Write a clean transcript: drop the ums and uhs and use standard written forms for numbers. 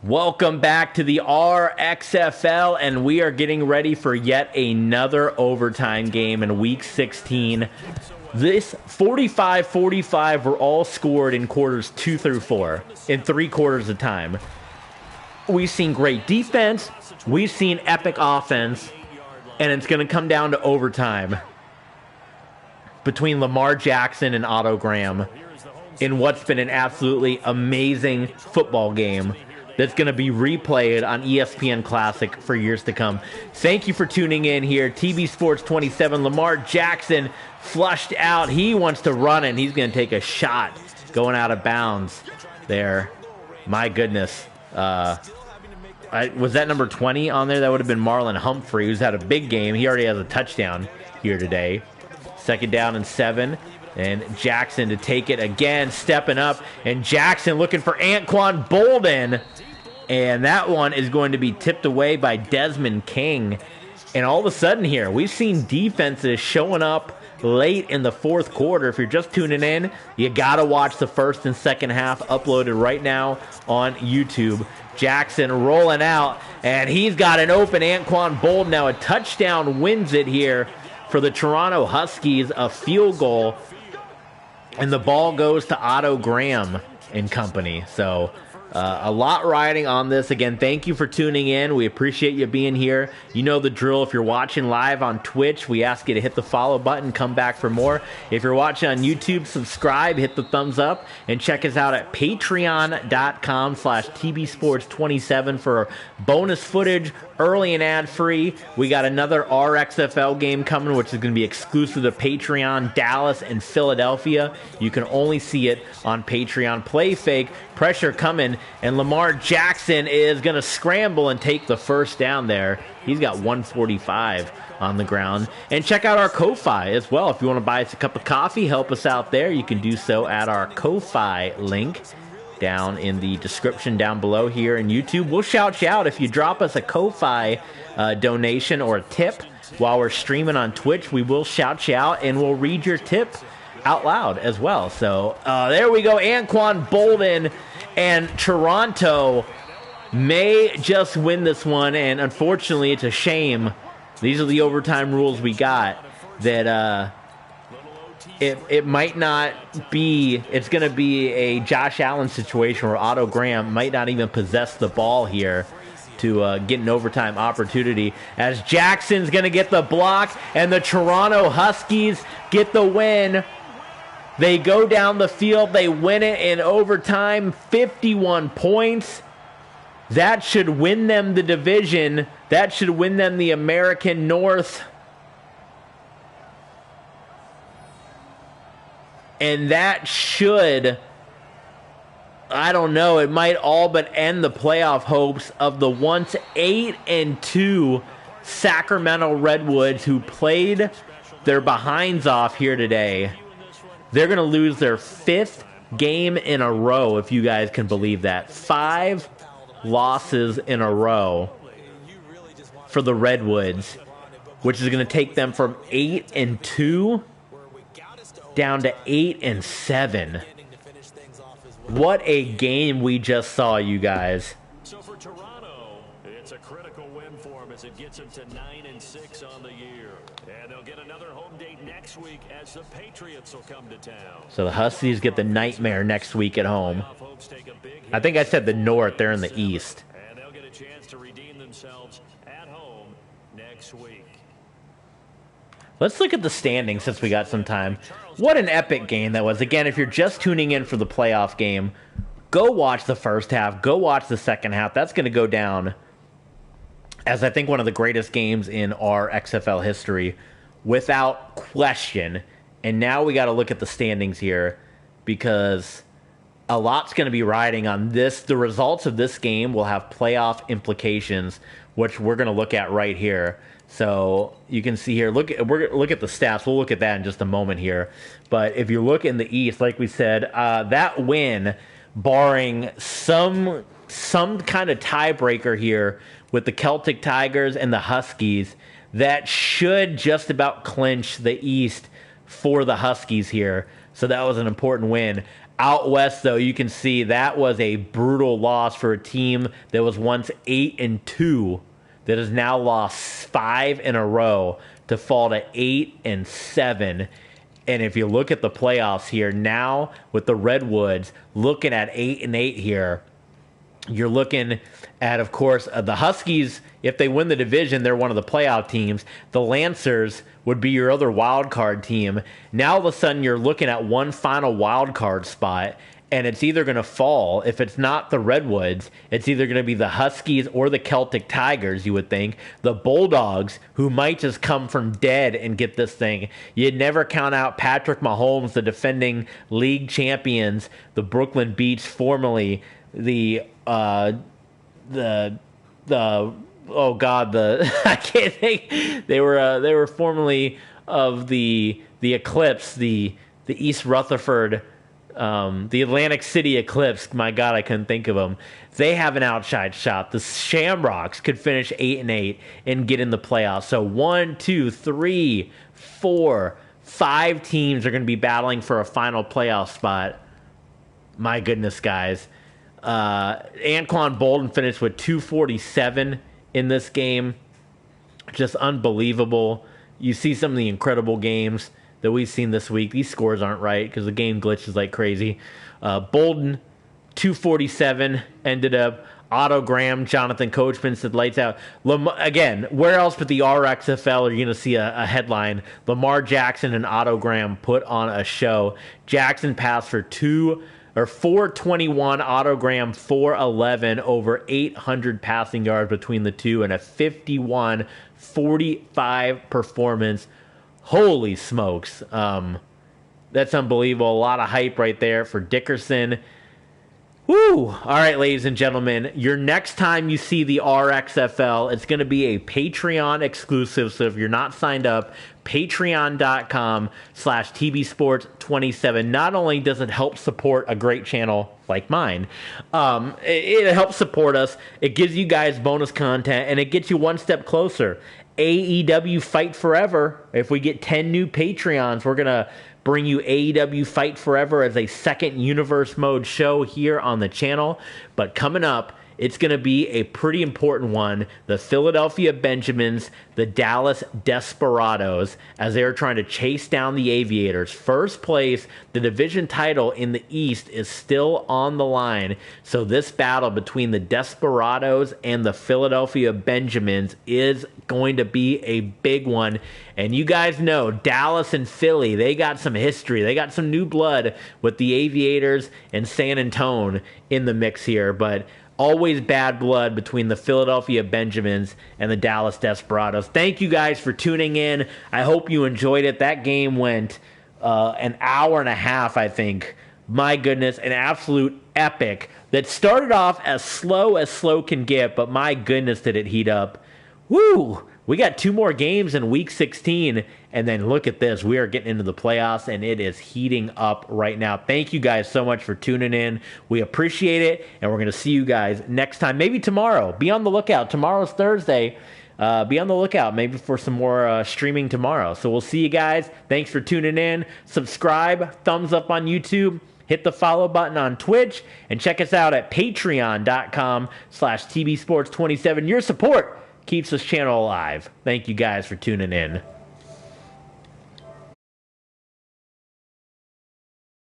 Welcome back to the RXFL, and we are getting ready for yet another overtime game in Week 16. This 45-45 were all scored in quarters 2 through 4, in 3 quarters of time. We've seen great defense, we've seen epic offense, and it's going to come down to overtime between Lamar Jackson and Otto Graham in what's been an absolutely amazing football game that's going to be replayed on ESPN Classic for years to come. Thank you for tuning in here. TB Sports 27, Lamar Jackson flushed out. He wants to run it, and he's going to take a shot going out of bounds there. My goodness. Was that number 20 on there? That would have been Marlon Humphrey, who's had a big game. He already has a touchdown here today. 2nd down and 7. And Jackson to take it again, stepping up. And Jackson looking for Anquan Bolden. And that one is going to be tipped away by Desmond King. And all of a sudden here, we've seen defenses showing up late in the 4th quarter. If you're just tuning in, you got to watch the 1st and 2nd half uploaded right now on YouTube. Jackson rolling out, and he's got an open Anquan Bolden. Now a touchdown wins it here for the Toronto Huskies, a field goal. And the ball goes to Otto Graham and company. So a lot riding on this. Again, thank you for tuning in. We appreciate you being here. You know the drill. If you're watching live on Twitch, we ask you to hit the follow button. Come back for more. If you're watching on YouTube, subscribe, hit the thumbs up, and check us out at patreon.com/TBSports27 for bonus footage, early and ad-free. We got another RXFL game coming, which is going to be exclusive to Patreon, Dallas and Philadelphia. You can only see it on Patreon. Play fake, pressure coming, and Lamar Jackson is going to scramble and take the first down there. He's got 145 on the ground. And check out our Ko-Fi as well. If you want to buy us a cup of coffee, help us out there. You can do so at our Ko-Fi link down in the description down below here in YouTube. We'll shout you out if you drop us a Ko-Fi donation or a tip while we're streaming on Twitch. We will shout you out, and we'll read your tip out loud as well. So there we go. Anquan Bolden, and Toronto may just win this one, and unfortunately it's a shame. These are the overtime rules we got, that it might not be, it's going to be a Josh Allen situation where Otto Graham might not even possess the ball here to get an overtime opportunity, as Jackson's going to get the block, and the Toronto Huskies get the win. They go down the field, they win it in overtime, 51 points. That should win them the division. That should win them the American North. And that should, I don't know, it might all but end the playoff hopes of the once 8-2 Sacramento Redwoods, who played their behinds off here today. They're going to lose their 5th game in a row, if you guys can believe that. 5 losses in a row for the Redwoods, which is going to take them from 8-2 down to 8-7. What a game we just saw, you guys. So for Toronto, it's a critical win for them as it gets them to 9-6 on the year. And they'll get another home date next week as the Patriots will come to town. So the Huskies get the nightmare next week at home. I think I said the North, they're in the East. And they'll get a chance to redeem themselves at home next week. Let's look at the standings since we got some time. What an epic game that was. Again, if you're just tuning in for the playoff game, go watch the first half. Go watch the second half. That's going to go down as, I think, one of the greatest games in our XFL history, without question. And now we got to look at the standings here, because a lot's going to be riding on this. The results of this game will have playoff implications, which we're going to look at right here. So you can see here, look at the stats. We'll look at that in just a moment here. But if you look in the East, like we said, that win, barring some kind of tiebreaker here with the Celtic Tigers and the Huskies, that should just about clinch the East for the Huskies here. So that was an important win. Out west, though, you can see that was a brutal loss for a team that was once 8-2, that has now lost 5 in a row to fall to 8-7. And if you look at the playoffs here now with the Redwoods looking at 8-8 here, you're looking at, of course, the Huskies. If they win the division, they're one of the playoff teams. The Lancers would be your other wild card team. Now, all of a sudden, you're looking at one final wild card spot, and it's either going to fall. If it's not the Redwoods, it's either going to be the Huskies or the Celtic Tigers, you would think. The Bulldogs, who might just come from dead and get this thing. You'd never count out Patrick Mahomes, the defending league champions, the Brooklyn Beats, formerly the I can't think. They were formerly of the Eclipse, the East Rutherford, the Atlantic City Eclipse. My God, I couldn't think of them. They have an outside shot. The Shamrocks could finish 8-8 and get in the playoffs. So 1, 2, 3, 4, 5 teams are going to be battling for a final playoff spot. My goodness, guys. Anquan Bolden finished with 247 in this game. Just unbelievable. You see some of the incredible games that we've seen this week. These scores aren't right because the game glitches like crazy. Bolden, 247, ended up. Otto Graham, Jonathan Coachman said lights out. Again, where else but the RXFL are you going to see a headline? Lamar Jackson and Otto Graham put on a show. Jackson passed for 421, Otto Graham 411, over 800 passing yards between the two, and a 51-45 performance. Holy smokes. That's unbelievable. A lot of hype right there for Dickerson. Woo! All right, ladies and gentlemen, your next time you see the RXFL, it's going to be a Patreon exclusive. So if you're not signed up, patreon.com/TBSports27. Not only does it help support a great channel like mine, it helps support us. It gives you guys bonus content, and it gets you one step closer. AEW Fight Forever. If we get 10 new Patreons, we're going to bring you AEW Fight Forever as a second universe mode show here on the channel. But coming up, it's going to be a pretty important one. The Philadelphia Benjamins, the Dallas Desperados, as they're trying to chase down the Aviators. First place, the division title in the East is still on the line. So this battle between the Desperados and the Philadelphia Benjamins is going to be a big one. And you guys know, Dallas and Philly, they got some history. They got some new blood with the Aviators and San Antonio in the mix here. But always bad blood between the Philadelphia Benjamins and the Dallas Desperados. Thank you guys for tuning in. I hope you enjoyed it. That game went an hour and a half, I think. My goodness, an absolute epic that started off as slow can get, but my goodness, did it heat up. Woo! We got 2 more games in Week 16, and then look at this. We are getting into the playoffs, and it is heating up right now. Thank you guys so much for tuning in. We appreciate it, and we're going to see you guys next time, maybe tomorrow. Be on the lookout. Tomorrow's Thursday. Be on the lookout maybe for some more streaming tomorrow. So we'll see you guys. Thanks for tuning in. Subscribe, thumbs up on YouTube. Hit the follow button on Twitch, and check us out at patreon.com/TBSports27. Your support keeps this channel alive. Thank you guys for tuning in.